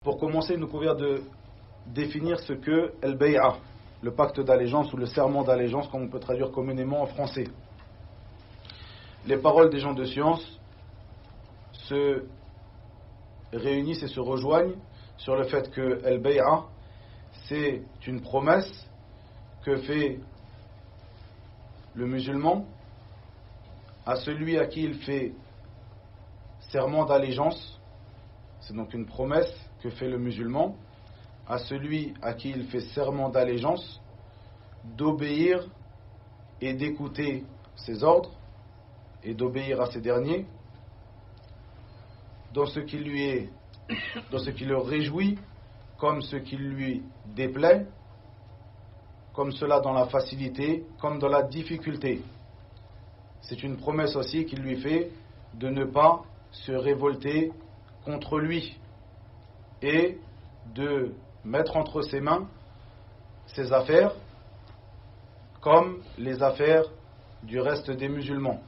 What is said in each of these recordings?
Pour commencer, il nous convient de définir ce que al-bay'a, le pacte d'allégeance ou le serment d'allégeance, comme on peut traduire communément en français. Les paroles des gens de science se réunissent et se rejoignent sur le fait que al-bay'a, c'est une promesse que fait le musulman à celui à qui il fait serment d'allégeance. C'est donc une promesse que fait le musulman à celui à qui il fait serment d'allégeance d'obéir et d'écouter ses ordres et d'obéir à ces derniers dans ce qui le réjouit comme ce qui lui déplaît, comme cela dans la facilité comme dans la difficulté. C'est une promesse aussi qu'il lui fait de ne pas se révolter contre lui et de mettre entre ses mains ses affaires comme les affaires du reste des musulmans.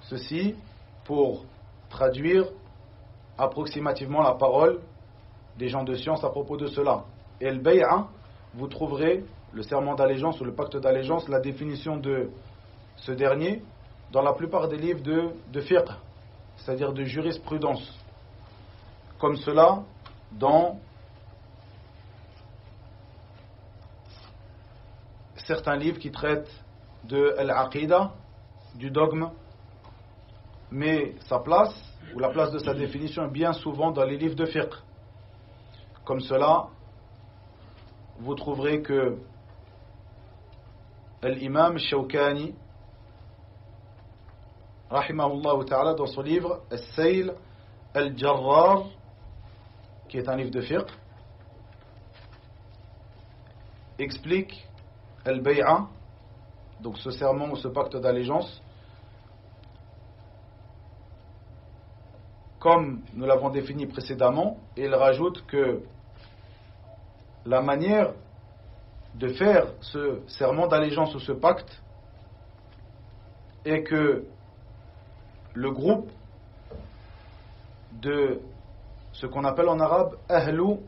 Ceci pour traduire approximativement la parole des gens de science à propos de cela. Et le bay'a, vous trouverez le serment d'allégeance ou le pacte d'allégeance, la définition de ce dernier dans la plupart des livres de fiqh, c'est-à-dire de jurisprudence, comme cela dans certains livres qui traitent de l'aqida, du dogme, mais sa place, ou la place de sa définition, est bien souvent dans les livres de fiqh. Comme cela, vous trouverez que l'imam Shawkani, rahimahullah ta'ala, dans son livre As-Sayl al-Jarrar, qui est un livre de fiqh, explique al-bay'a, donc ce serment ou ce pacte d'allégeance, comme nous l'avons défini précédemment, et il rajoute que la manière de faire ce serment d'allégeance ou ce pacte est que le groupe de ce qu'on appelle en arabe ahlu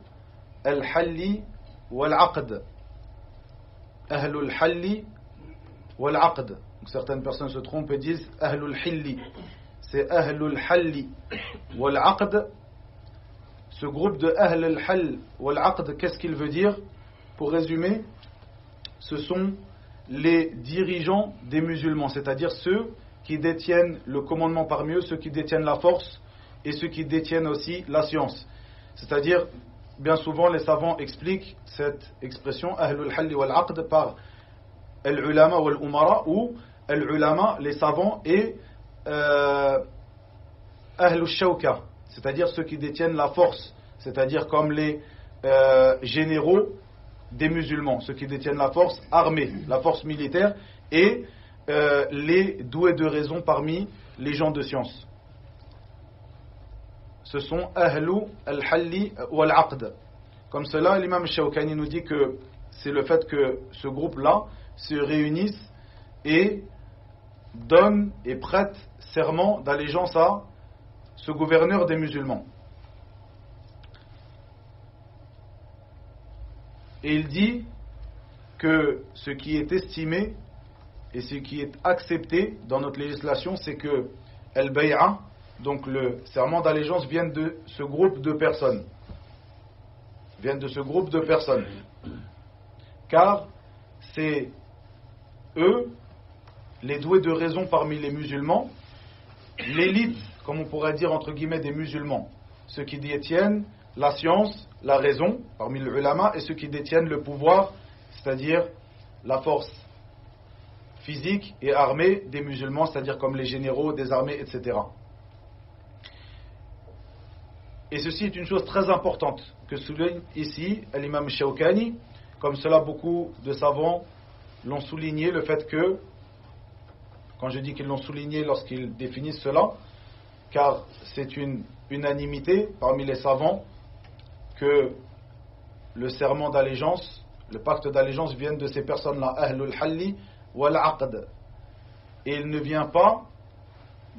al-halli wal-aqd. Ahlu al-halli wal-aqd. Donc certaines personnes se trompent et disent ahlu al-hilli. C'est ahlu al-halli wal-aqd. Ce groupe de ahl al-hall wal-aqd, qu'est-ce qu'il veut dire? Pour résumer, ce sont les dirigeants des musulmans, c'est-à-dire ceux qui détiennent le commandement parmi eux, ceux qui détiennent la force et ceux qui détiennent aussi la science. C'est-à-dire, bien souvent, les savants expliquent cette expression ahlul halli wal aqd par al-ulama wal umara, ou al-ulama, les savants, et ahlul shawka, c'est-à-dire ceux qui détiennent la force, c'est-à-dire comme les généraux des musulmans, ceux qui détiennent la force armée, la force militaire, et les doués de raison parmi les gens de science. Ce sont ahlu al-halli wal-aqd. Comme cela, l'imam Shawkani nous dit que c'est le fait que ce groupe-là se réunisse et donne et prête serment d'allégeance à ce gouverneur des musulmans. Et il dit que ce qui est estimé et ce qui est accepté dans notre législation, c'est que al-bay'a, donc le serment d'allégeance, vient de ce groupe de personnes. Car c'est eux, les doués de raison parmi les musulmans, l'élite, comme on pourrait dire entre guillemets, des musulmans, ceux qui détiennent la science, la raison parmi les ulama, et ceux qui détiennent le pouvoir, c'est-à-dire la force physique et armée des musulmans, c'est-à-dire comme les généraux des armées, etc. Et ceci est une chose très importante que souligne ici l'imam Shawkani, comme cela beaucoup de savants l'ont souligné, le fait que, quand je dis qu'ils l'ont souligné lorsqu'ils définissent cela, car c'est une unanimité parmi les savants que le serment d'allégeance, le pacte d'allégeance vient de ces personnes-là, ahlul halli wal aqd, et il ne vient pas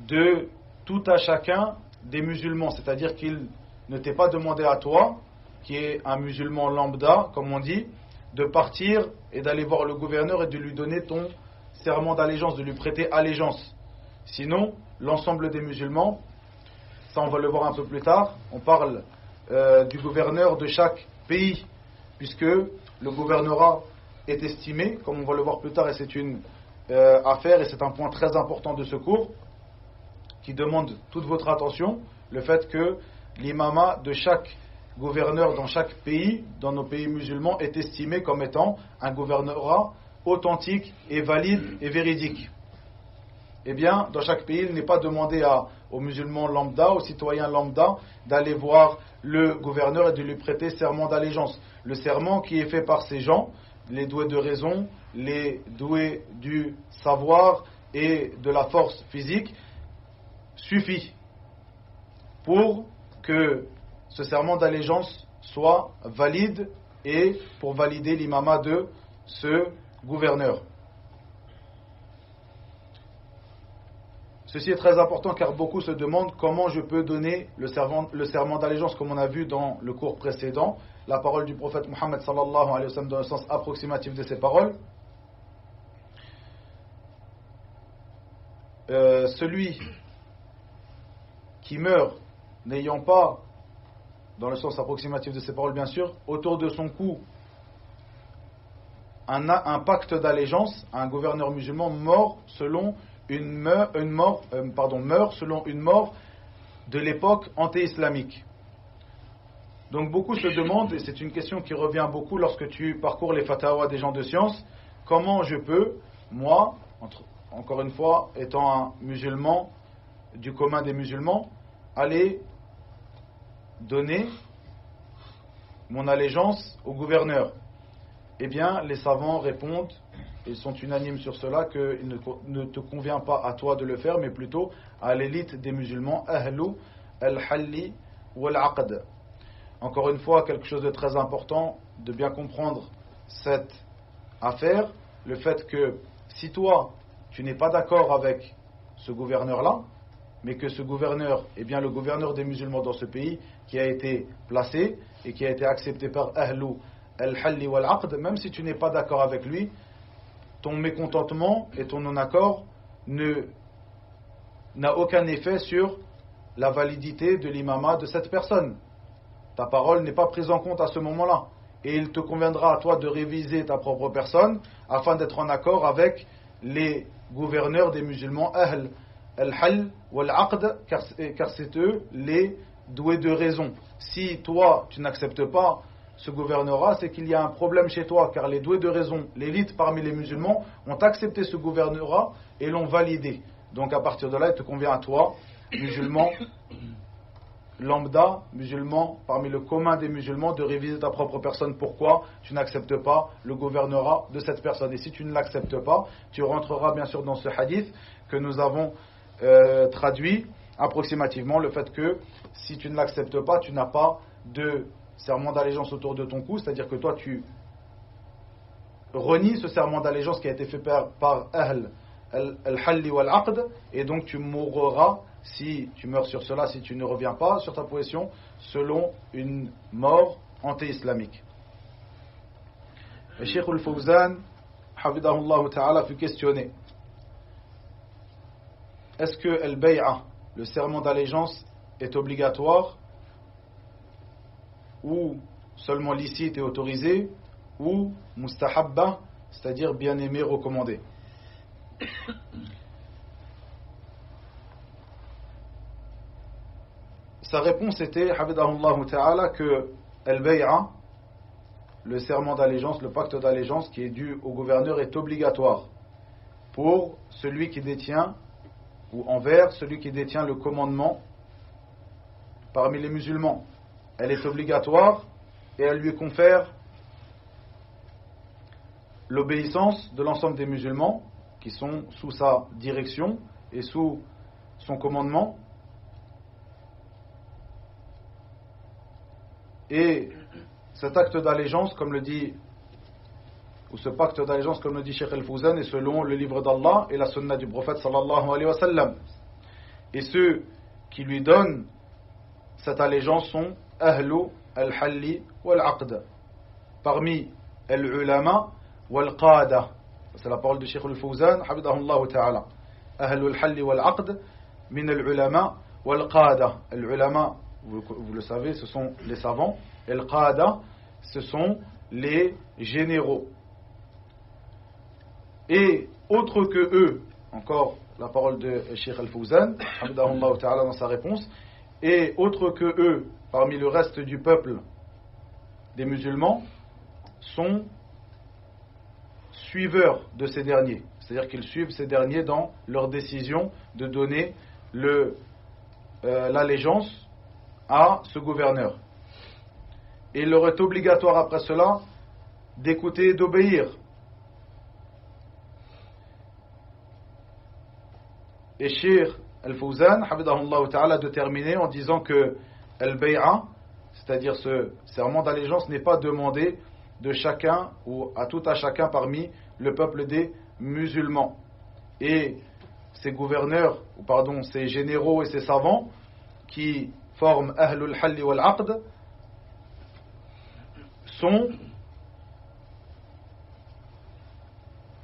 de tout à chacun des musulmans, c'est-à-dire qu'il ne t'est pas demandé à toi, qui est un musulman lambda, comme on dit, de partir et d'aller voir le gouverneur et de lui donner ton serment d'allégeance, de lui prêter allégeance. Sinon, l'ensemble des musulmans, ça on va le voir un peu plus tard, on parle du gouverneur de chaque pays, puisque le gouvernorat est estimé, comme on va le voir plus tard, et c'est une affaire, et c'est un point très important de ce cours, qui demande toute votre attention, le fait que l'imama de chaque gouverneur dans chaque pays, dans nos pays musulmans, est estimé comme étant un gouvernorat authentique et valide et véridique. Eh bien, dans chaque pays, il n'est pas demandé aux musulmans lambda, aux citoyens lambda, d'aller voir le gouverneur et de lui prêter serment d'allégeance. Le serment qui est fait par ces gens, les doués de raison, les doués du savoir et de la force physique, suffit pour que ce serment d'allégeance soit valide et pour valider l'imama de ce gouverneur. Ceci est très important car beaucoup se demandent comment je peux donner le serment d'allégeance, comme on a vu dans le cours précédent, la parole du prophète Mohammed sallallahu alayhi wa sallam dans le sens approximatif de ses paroles. Celui qui meurt n'ayant pas, dans le sens approximatif de ses paroles bien sûr, autour de son cou un pacte d'allégeance à un gouverneur musulman, meurt selon une mort de l'époque anté-islamique. Donc beaucoup se demandent, et c'est une question qui revient beaucoup lorsque tu parcours les fatawas des gens de science, comment je peux, moi, encore une fois, étant un musulman du commun des musulmans, aller donner mon allégeance au gouverneur. Eh bien, les savants répondent, ils sont unanimes sur cela, qu'il ne te convient pas à toi de le faire, mais plutôt à l'élite des musulmans, ahlu al-halli wal-aqd. Encore une fois, quelque chose de très important, de bien comprendre cette affaire, le fait que si toi, tu n'es pas d'accord avec ce gouverneur-là, mais que ce gouverneur est bien le gouverneur des musulmans dans ce pays qui a été placé et qui a été accepté par ahlu al-halli wal-aqd, même si tu n'es pas d'accord avec lui, ton mécontentement et ton non-accord n'a aucun effet sur la validité de l'imama de cette personne. Ta parole n'est pas prise en compte à ce moment-là. Et il te conviendra à toi de réviser ta propre personne afin d'être en accord avec les gouverneurs des musulmans, ahl al-hal wal-aqd, car c'est eux les doués de raison. Si toi, tu n'acceptes pas ce gouvernorat, c'est qu'il y a un problème chez toi, car les doués de raison, l'élite parmi les musulmans, ont accepté ce gouvernorat et l'ont validé. Donc à partir de là, il te convient à toi, musulman lambda, musulman, parmi le commun des musulmans, de réviser ta propre personne. Pourquoi tu n'acceptes pas le gouvernorat de cette personne? Et si tu ne l'acceptes pas, tu rentreras bien sûr dans ce hadith que nous avons traduit approximativement, le fait que si tu ne l'acceptes pas, tu n'as pas de serment d'allégeance autour de ton cou, c'est-à-dire que toi tu renies ce serment d'allégeance qui a été fait par ahl al-halli wal-aqd, et donc tu mourras, si tu meurs sur cela, si tu ne reviens pas sur ta position, selon une mort anté-islamique. Le Cheikh al-Fawzan, hafidahullah ta'ala, fut questionné: est-ce que al-bay'a, le serment d'allégeance, est obligatoire ou seulement licite et autorisé, ou mustahabba, c'est-à-dire bien aimé, recommandé? Sa réponse était, hafidahullah ta'ala, que al-bay'a, le serment d'allégeance, le pacte d'allégeance qui est dû au gouverneur, est obligatoire pour celui qui détient, ou envers celui qui détient le commandement parmi les musulmans. Elle est obligatoire et elle lui confère l'obéissance de l'ensemble des musulmans qui sont sous sa direction et sous son commandement. Et cet acte d'allégeance, comme le dit, ou ce pacte d'allégeance, comme le dit Cheikh al-Fawzan, est selon le livre d'Allah et la sunna du prophète sallallahu alayhi wa sallam. Et ceux qui lui donnent cette allégeance sont أهل الحل والعقد. Parmi العلماء والقادة. C'est la parole de Cheikh al-Fawzan, حفظه الله تعالى. أهل الحل والعقد من العلماء والقادة. العلماء, vous le savez, ce sont les savants. Et le qada, ce sont les généraux. Et autre que eux, encore la parole de Cheikh al-Fawzan, حفظه الله تعالى dans sa réponse, et autre que eux, parmi le reste du peuple des musulmans, sont suiveurs de ces derniers. C'est-à-dire qu'ils suivent ces derniers dans leur décision de donner l'allégeance à ce gouverneur. Et il leur est obligatoire après cela d'écouter et d'obéir. Et Cheikh al-Fawzan, hafidahullah ta'ala, de terminer en disant que al-bay'a, c'est-à-dire ce serment d'allégeance, n'est pas demandé de chacun ou à tout à chacun parmi le peuple des musulmans. Et ces gouverneurs, ou pardon, ces généraux et ces savants qui forment Ahlul Halli wal Aqd sont,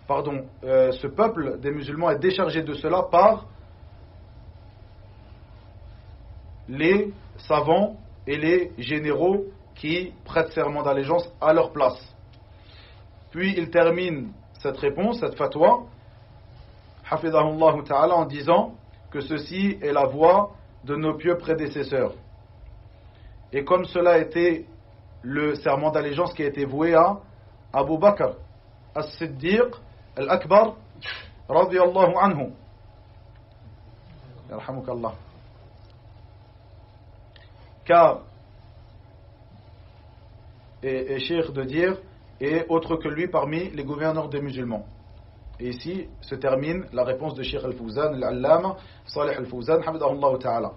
ce peuple des musulmans est déchargé de cela par les savants et les généraux qui prêtent serment d'allégeance à leur place. Puis il termine cette réponse, cette fatwa, hafidahullah ta'ala, en disant que ceci est la voie de nos pieux prédécesseurs. Et comme cela était le serment d'allégeance qui a été voué à Abu Bakr as-Siddiq al-Akbar radiyallahu anhu. Yarhamukallah. Car, et Cheikh de dire, et autre que lui parmi les gouverneurs des musulmans. Et ici se termine la réponse de Cheikh al-Fawzan, l'allama Salih al-Fawzan, hafidahullah ta'ala.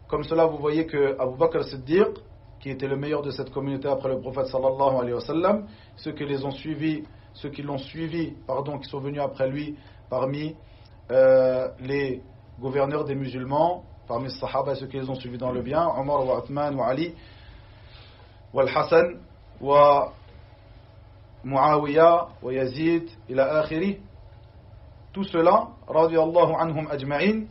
Comme cela, vous voyez que Abu Bakr as-Siddiq, qui était le meilleur de cette communauté après le prophète sallallahu alayhi wa sallam, ceux qui l'ont suivi, qui sont venus après lui parmi les gouverneurs des musulmans, parmi les sahaba, ceux qui les ont suivis dans le bien, Omar wa Uthman wa Ali wa al-Hassan wa Muawiya wa Yazid ila akhiri, tout cela, radiyallahu anhum ajma'in,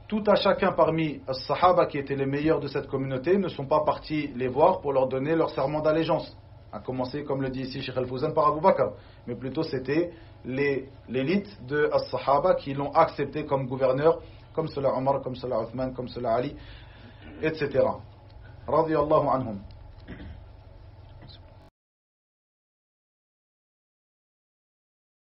tout à chacun parmi les sahaba qui étaient les meilleurs de cette communauté ne sont pas partis les voir pour leur donner leur serment d'allégeance. À commencer, comme le dit ici Cheikh al-Fawzan, par Abu Bakr. Mais plutôt c'était l'élite de as-sahaba qui l'ont accepté comme gouverneur, comme cela Omar, comme cela Uthman, comme cela Ali, etc. Radiyallahu anhum.